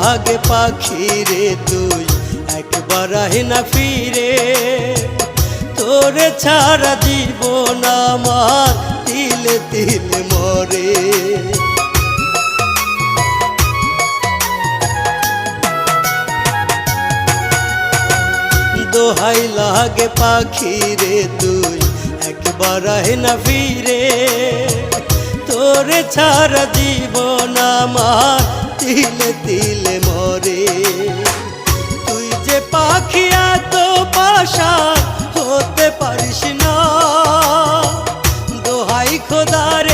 লাগে পাখি রে তুই একবার আহে না ফিরে, তোরে ছাড়া জীবন আমার তিলে তিলে মরে। দোহাই লাগে পাখি রে তুই একবার আহে না ফিরে, তোরে ছাড়া জীবন আমার তিলে তিলে মরে। তুই যে পাখি এত পাশা হতে পারিস না, দোহাই খোদার